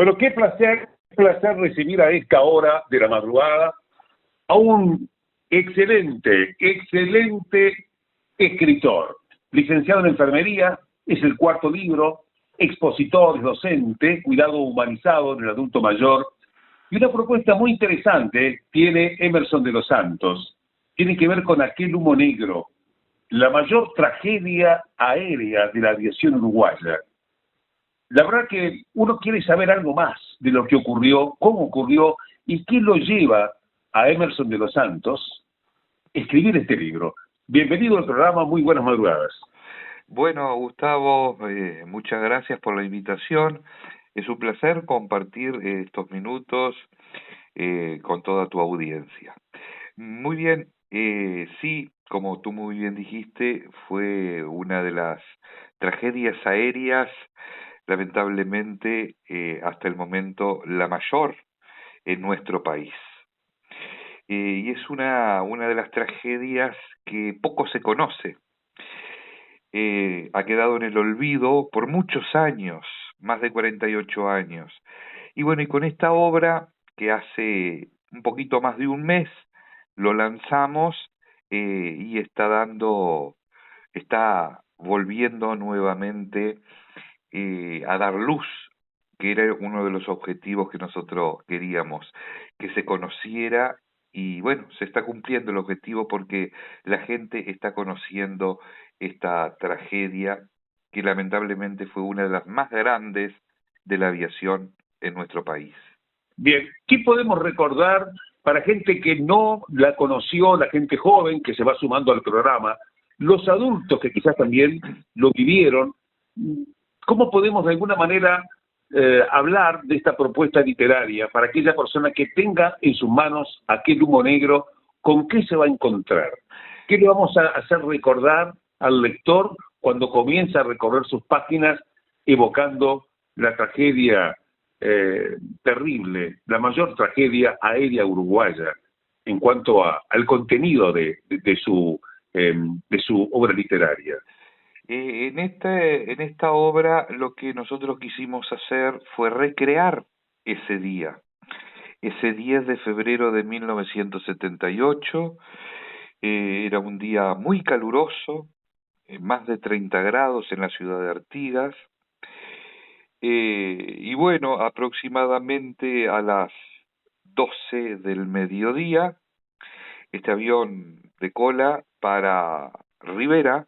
Bueno, qué placer recibir a esta hora de la madrugada a un excelente escritor, licenciado en enfermería, es el cuarto libro, expositor, es docente, cuidado humanizado en el adulto mayor, y una propuesta muy interesante tiene Emerson de los Santos, tiene que ver con aquel humo negro, la mayor tragedia aérea de la aviación uruguaya. La verdad que uno quiere saber algo más de lo que ocurrió, cómo ocurrió y qué lo lleva a Emerson de los Santos a escribir este libro. Bienvenido al programa, muy buenas madrugadas. Bueno, Gustavo, muchas gracias por la invitación. Es un placer compartir estos minutos con toda tu audiencia. Muy bien, sí, como tú muy bien dijiste, fue una de las tragedias aéreas, lamentablemente, hasta el momento la mayor en nuestro país. Y es una de las tragedias que poco se conoce. Ha quedado en el olvido por muchos años, más de 48 años. Y bueno, y con esta obra, que hace un poquito más de un mes lo lanzamos, y está volviendo nuevamente a dar luz, que era uno de los objetivos que nosotros queríamos, que se conociera. Y bueno, se está cumpliendo el objetivo porque la gente está conociendo esta tragedia que lamentablemente fue una de las más grandes de la aviación en nuestro país. Bien, ¿qué podemos recordar para gente que no la conoció, la gente joven que se va sumando al programa, los adultos que quizás también lo vivieron? ¿Cómo podemos de alguna manera hablar de esta propuesta literaria para aquella persona que tenga en sus manos aquel humo negro? ¿Con qué se va a encontrar? ¿Qué le vamos a hacer recordar al lector cuando comienza a recorrer sus páginas evocando la tragedia terrible, la mayor tragedia aérea uruguaya en cuanto al contenido de su obra literaria? En esta obra lo que nosotros quisimos hacer fue recrear ese 10 de febrero de 1978. Era un día muy caluroso, más de 30 grados en la ciudad de Artigas. Y bueno, aproximadamente a las 12 del mediodía, este avión de cola para Rivera.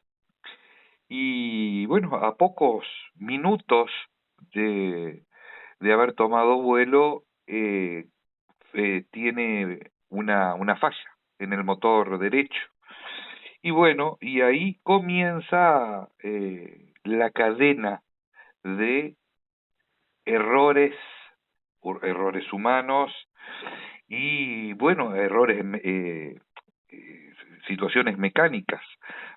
Y bueno, a pocos minutos de, de haber tomado vuelo, tiene una falla en el motor derecho. Y bueno, y ahí comienza la cadena de errores, errores humanos y bueno, situaciones mecánicas,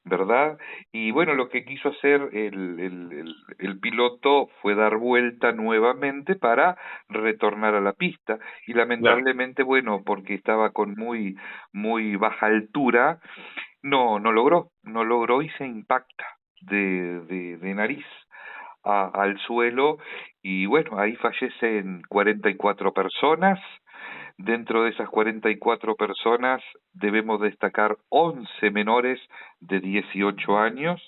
¿verdad? Y bueno, lo que quiso hacer el piloto fue dar vuelta nuevamente para retornar a la pista y Claro. lamentablemente, bueno, porque estaba con muy baja altura, no logró y se impacta de nariz al suelo. Y bueno, ahí fallecen 44 personas. Dentro de esas 44 personas debemos destacar 11 menores de 18 años.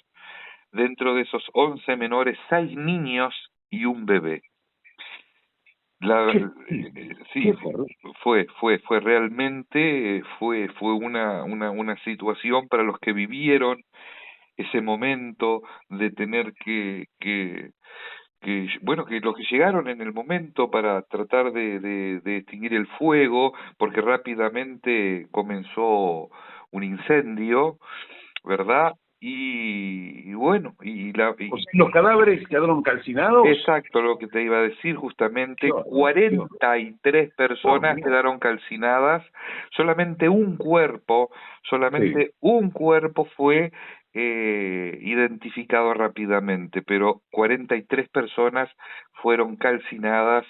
Dentro de esos 11 menores, 6 niños y un bebé. Qué, Sí, qué terrible. fue realmente, fue una situación para los que vivieron ese momento de tener bueno, que los que llegaron en el momento para tratar de extinguir el fuego, porque rápidamente comenzó un incendio, ¿verdad? Y bueno, O sea, los cadáveres quedaron calcinados. exacto lo que te iba a decir, Qué justamente horror, qué horror. 43 Por personas Dios. quedaron calcinadas, Sí. solamente un cuerpo fue identificado rápidamente, pero 43 personas fueron calcinadas.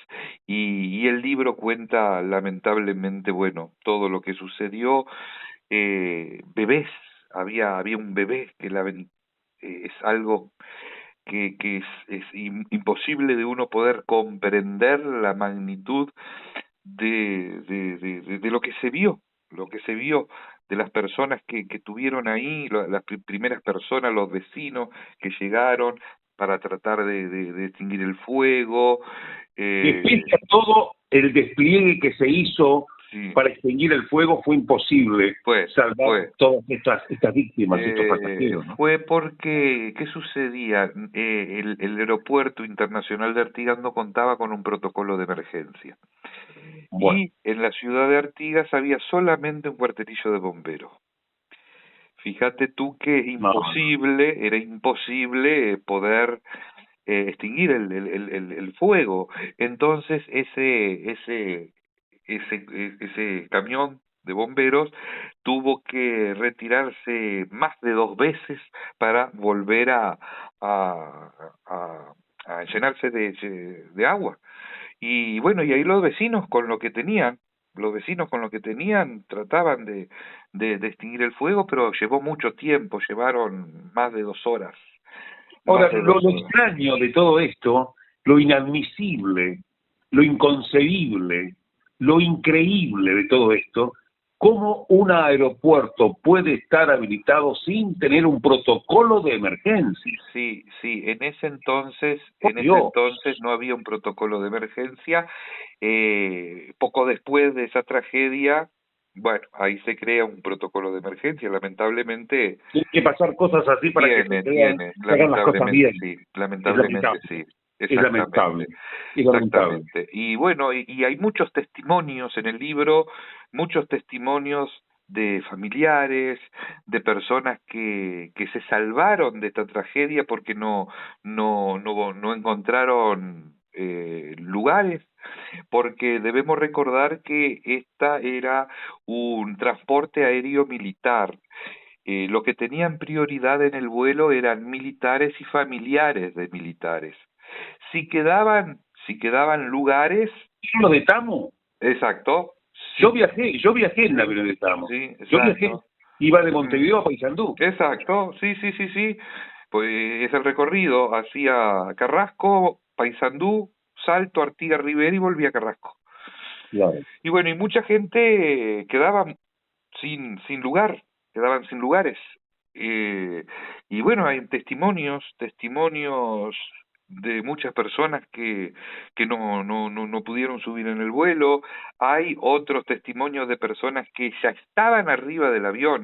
Y el libro cuenta lamentablemente, bueno, todo lo que sucedió. Bebés, había un bebé que es algo que es imposible de uno poder comprender la magnitud de lo que se vio, de las personas que tuvieron ahí, las primeras personas, los vecinos que llegaron para tratar de extinguir el fuego. Que pese a todo el despliegue que se hizo Sí. para extinguir el fuego, fue imposible salvar todas estas víctimas, estos pasajeros, ¿no? Fue porque, ¿qué sucedía? El aeropuerto internacional de Artigas no contaba con un protocolo de emergencia. Bueno. Y en la ciudad de Artigas había solamente un cuartelillo de bomberos. Fíjate tú que era imposible poder extinguir el fuego. Entonces ese camión de bomberos tuvo que retirarse más de 2 veces para volver a llenarse de agua. Y bueno, y ahí los vecinos con lo que tenían trataban de extinguir el fuego, pero llevó mucho tiempo, llevaron más de 2 horas. Ahora, lo extraño de todo esto, lo inadmisible, lo inconcebible, lo increíble de todo esto, cómo un aeropuerto puede estar habilitado sin tener un protocolo de emergencia. Sí, en ese entonces no había un protocolo de emergencia. Poco después de esa tragedia, bueno, ahí se crea un protocolo de emergencia, lamentablemente. Tiene que pasar cosas así para que se hagan las cosas bien. Sí, lamentablemente sí. Exactamente. Es lamentable. Y bueno, y hay muchos testimonios en el libro, muchos testimonios de familiares, de personas que se salvaron de esta tragedia porque no encontraron lugares, porque debemos recordar que esta era un transporte aéreo militar. Lo que tenían prioridad en el vuelo eran militares y familiares de militares. Si quedaban lugares... ¿Lo de Tamo? Exacto. Sí. Yo viajé en el avión de Tamo. Sí, exacto. Yo viajé, iba de Montevideo a Paysandú. Exacto, sí. Pues es el recorrido, hacía Carrasco, Paysandú, Salto, Artigas, Rivera y volvía a Carrasco. Claro. Y bueno, y mucha gente quedaba sin lugares. Y bueno, hay testimonios de muchas personas que no pudieron subir en el vuelo. Hay otros testimonios de personas que ya estaban arriba del avión,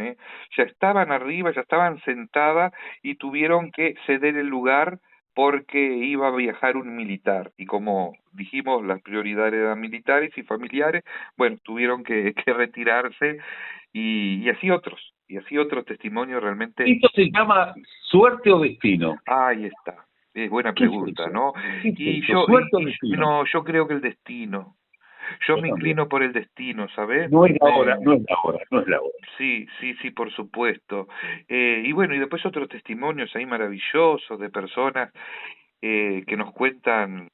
ya estaban sentadas y tuvieron que ceder el lugar porque iba a viajar un militar. Y como dijimos, las prioridades eran militares y familiares, bueno, tuvieron que retirarse y así otros testimonios realmente. ¿Esto se llama suerte o destino? Ahí está. Es buena pregunta, ¿no? Yo creo que el destino. Yo me inclino por el destino, ¿sabes? No es la hora. Sí, por supuesto. Y bueno, y después otros testimonios ahí maravillosos de personas que nos cuentan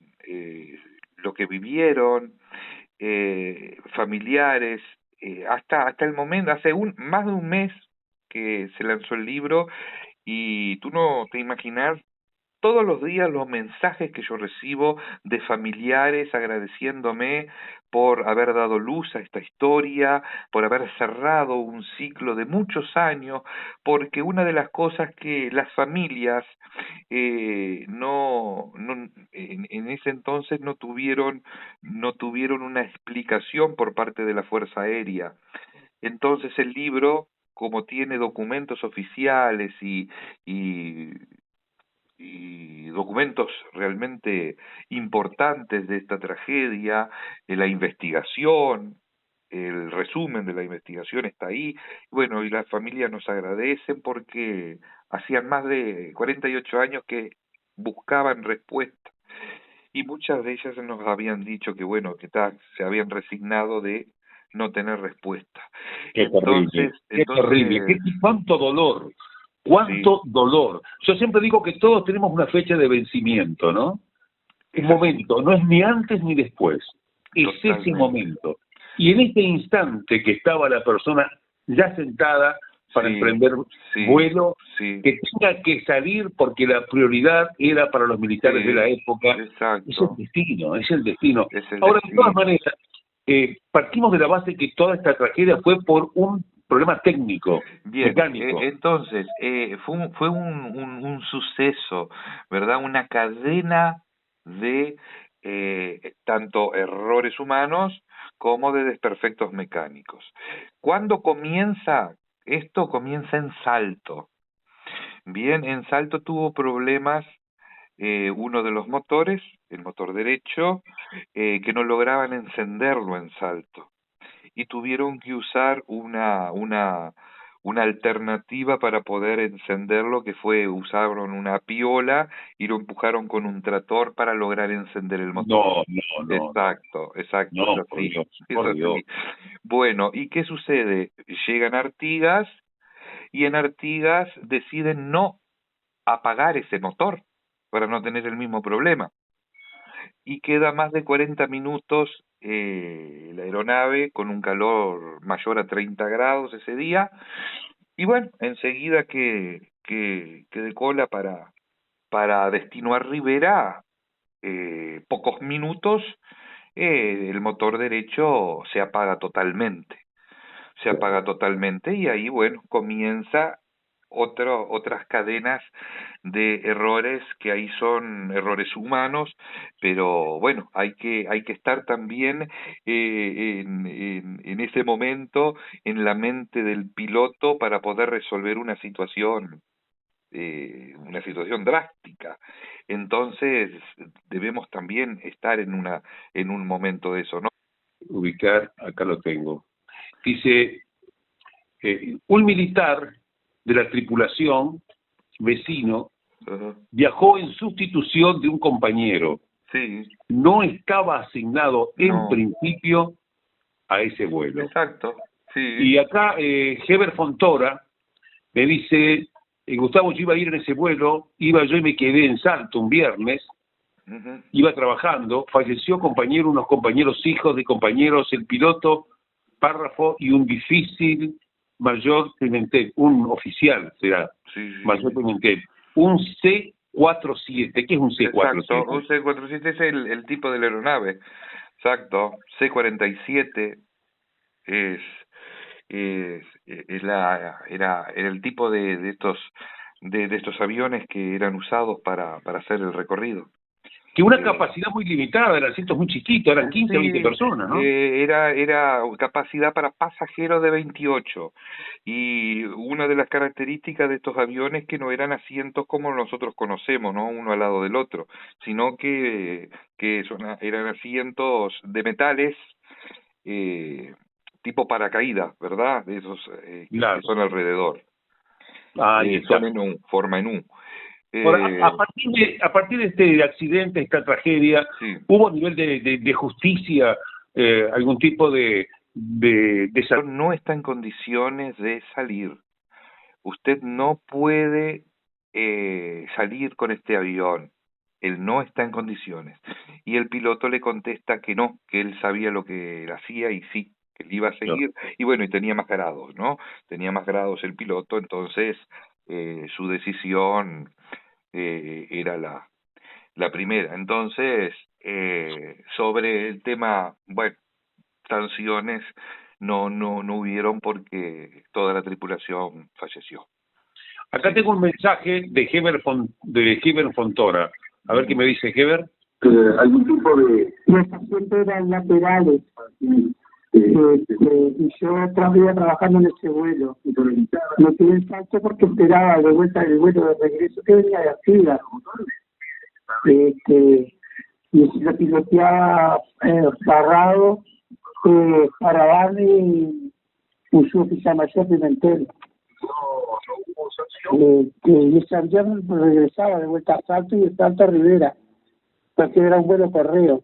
lo que vivieron, familiares, hasta el momento, hace más de un mes que se lanzó el libro y tú no te imaginas todos los días los mensajes que yo recibo de familiares agradeciéndome por haber dado luz a esta historia, por haber cerrado un ciclo de muchos años, porque una de las cosas que las familias en ese entonces no tuvieron una explicación por parte de la Fuerza Aérea. Entonces el libro, como tiene documentos oficiales y documentos realmente importantes de esta tragedia, la investigación, el resumen de la investigación está ahí, bueno, y las familias nos agradecen porque hacían más de 48 años que buscaban respuesta, y muchas de ellas nos habían dicho que bueno, que se habían resignado de no tener respuesta. Qué terrible, cuánto dolor. ¡Cuánto dolor! Yo siempre digo que todos tenemos una fecha de vencimiento, ¿no? Un momento, no es ni antes ni después, es ese momento. Y en este instante que estaba la persona ya sentada, para emprender vuelo, que tenga que salir porque la prioridad era para los militares de la época. Exacto. Es el destino. Ahora, de todas maneras, partimos de la base que toda esta tragedia fue por un problema técnico, mecánico. Entonces, fue un suceso, ¿verdad? Una cadena de tanto errores humanos como de desperfectos mecánicos. ¿Cuándo comienza? Esto comienza en Salto. Bien, en Salto tuvo problemas uno de los motores, el motor derecho, que no lograban encenderlo en Salto. Y tuvieron que usar una alternativa para poder encenderlo, que usaron una piola y lo empujaron con un trator para lograr encender el motor. No. Exacto. No, por Dios. Bueno, ¿y qué sucede? Llegan a Artigas y en Artigas deciden no apagar ese motor para no tener el mismo problema. Y queda más de 40 minutos la aeronave con un calor mayor a 30 grados ese día. Y bueno, enseguida que decola para destino a Rivera, pocos minutos, el motor derecho se apaga totalmente. Y ahí, bueno, comienza otras cadenas de errores que ahí son errores humanos, pero bueno, hay que estar también en ese momento en la mente del piloto para poder resolver una situación drástica. Entonces debemos también estar en un momento de eso, ¿no? Ubicar, acá lo tengo. Dice, un militar de la tripulación, vecino, viajó en sustitución de un compañero. Sí. No estaba asignado en principio a ese vuelo. Exacto. Sí. Y acá Heber Fontora me dice, Gustavo, yo iba a ir en ese vuelo, yo y me quedé en Salto un viernes, iba trabajando, falleció unos compañeros hijos de compañeros, el piloto, párrafo y un difícil mayor Pimentel, un oficial será, mayor Pimentel, un C-47. ¿Qué es un C-47? Exacto, un C-47 es el tipo de la aeronave. Exacto, C-47 era el tipo de estos aviones que eran usados para hacer el recorrido. Que una capacidad muy limitada, eran asientos muy chiquitos, eran 15 o 20 personas, ¿no? Era capacidad para pasajeros de 28, y una de las características de estos aviones que no eran asientos como nosotros conocemos, ¿no? Uno al lado del otro, sino que eran asientos de metales, tipo paracaídas, ¿verdad? De esos que son alrededor. Son en U, forma en U. Ahora, a partir de este accidente, esta tragedia, ¿hubo a nivel de justicia algún tipo de no está en condiciones de salir? Usted no puede salir con este avión. Él no está en condiciones. Y el piloto le contesta que no, que él sabía lo que él hacía y sí, que él iba a seguir. Y bueno, y tenía más grados, ¿no? Tenía más grados el piloto, entonces su decisión era la primera. Entonces, sobre el tema, bueno, sanciones no hubieron porque toda la tripulación falleció. Acá tengo un mensaje de Heber Fontora. A ver qué me dice Heber. Algún tipo de... Los asientos eran laterales. Y yo iba trabajando en ese vuelo. Me quedé en Salto porque esperaba de vuelta el vuelo de regreso que venía de Artigas. Y si lo piloteaba Parrado para darle un suboficial mayor Pimentel. Y ese avión regresaba de vuelta a Salto y de Salto a Rivera, porque era un vuelo correo.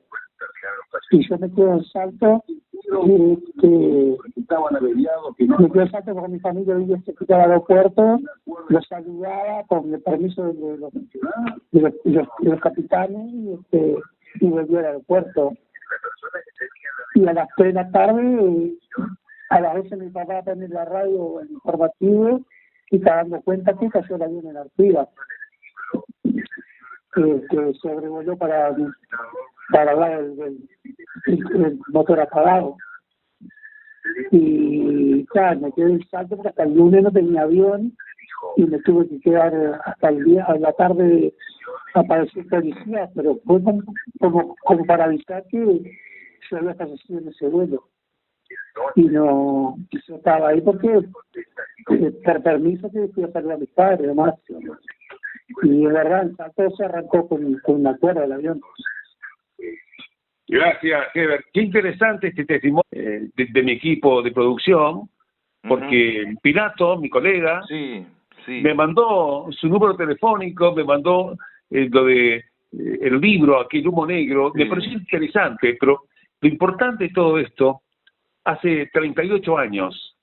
Y yo me quedo en Salto, me quedo en Salto porque mi familia vivía cerca del aeropuerto, los saludaba con el permiso de los capitanes y volví al aeropuerto. Y a las 3 de la tarde a la vez mi papá pone la radio, el informativo, y está dando cuenta que cayó el avión en Artigas, que sobrevoló para hablar el motor apagado. Y claro, me quedé en salto porque hasta el lunes no tenía avión y me tuve que quedar hasta el día, a la tarde apareció policía, pero fue como para avisar que yo había fallecido en ese vuelo. Y no, yo estaba ahí porque por permiso que fui a perder a mis padres, además. Y de verdad, el salto se arrancó con una cuerda del avión. Gracias, Heber. Qué interesante este testimonio de mi equipo de producción, porque Pinato, mi colega, sí. me mandó su número telefónico, me mandó lo de el libro, aquel humo negro. Me pareció interesante, pero lo importante de todo esto, hace 38 años,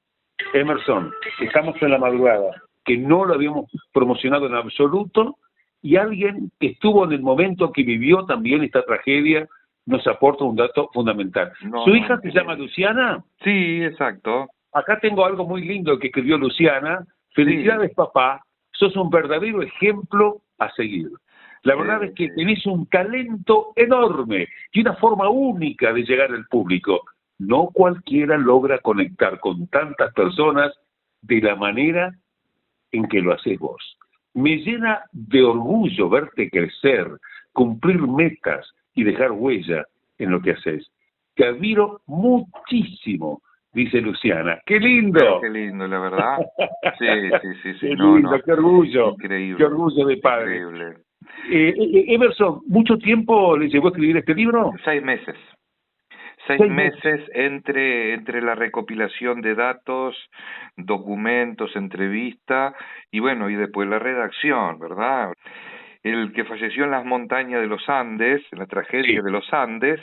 Emerson, estamos en la madrugada, que no lo habíamos promocionado en absoluto, y alguien que estuvo en el momento que vivió también esta tragedia nos aporta un dato fundamental. ¿Su hija se llama Luciana? Sí, exacto. Acá tengo algo muy lindo que escribió Luciana. Felicidades, papá. Sos un verdadero ejemplo a seguir. La verdad es que tenés un talento enorme y una forma única de llegar al público. No cualquiera logra conectar con tantas personas de la manera en que lo haces vos. Me llena de orgullo verte crecer, cumplir metas y dejar huella en lo que haces. Te admiro muchísimo, dice Luciana. ¡Qué lindo! Qué lindo, la verdad. Sí. Qué lindo, qué orgullo. Increíble. Qué orgullo de padre. Increíble. Emerson, ¿mucho tiempo le llevó a escribir este libro? 6 meses. 6 meses entre la recopilación de datos, documentos, entrevista y bueno, y después la redacción, ¿verdad? El que falleció en las montañas de los Andes, en la tragedia de los Andes,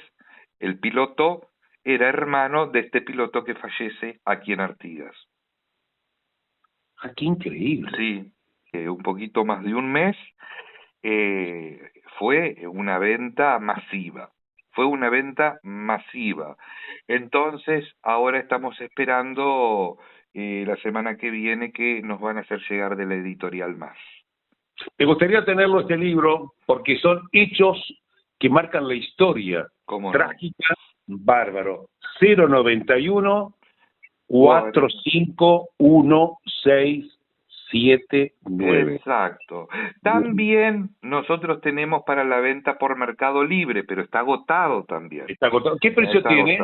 el piloto era hermano de este piloto que fallece aquí en Artigas. ¡Ah, qué increíble! Sí, un poquito más de un mes fue una venta masiva. Entonces, ahora estamos esperando la semana que viene que nos van a hacer llegar de la editorial Más. Me gustaría tenerlo este libro porque son hechos que marcan la historia. Trágica, bárbaro. 091 451679. Exacto. También nosotros tenemos para la venta por Mercado Libre, pero está agotado también. Está agotado. ¿Qué precio tiene?